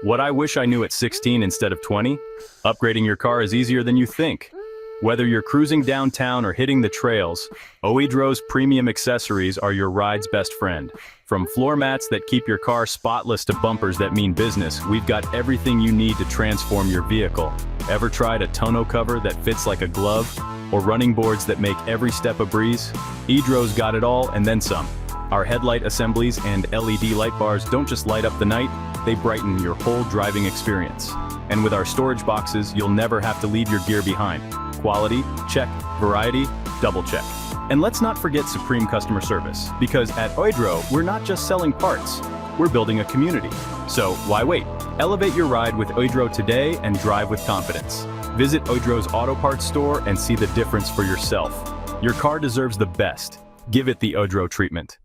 What I wish I knew at 16 instead of 20? Upgrading your car is easier than you think. Whether you're cruising downtown or hitting the trails, OEDRO's premium accessories are your ride's best friend. From floor mats that keep your car spotless to bumpers that mean business, we've got everything you need to transform your vehicle. Ever tried a tonneau cover that fits like a glove? Or running boards that make every step a breeze? OEDRO's got it all and then some. Our headlight assemblies and LED light bars don't just light up the night, they brighten your whole driving experience. And with our storage boxes, you'll never have to leave your gear behind. Quality, check. Variety, double check. And let's not forget supreme customer service, because at OEDRO, we're not just selling parts, we're building a community. So why wait? Elevate your ride with OEDRO today and drive with confidence. Visit OEDRO's auto parts store and see the difference for yourself. Your car deserves the best. Give it the OEDRO treatment.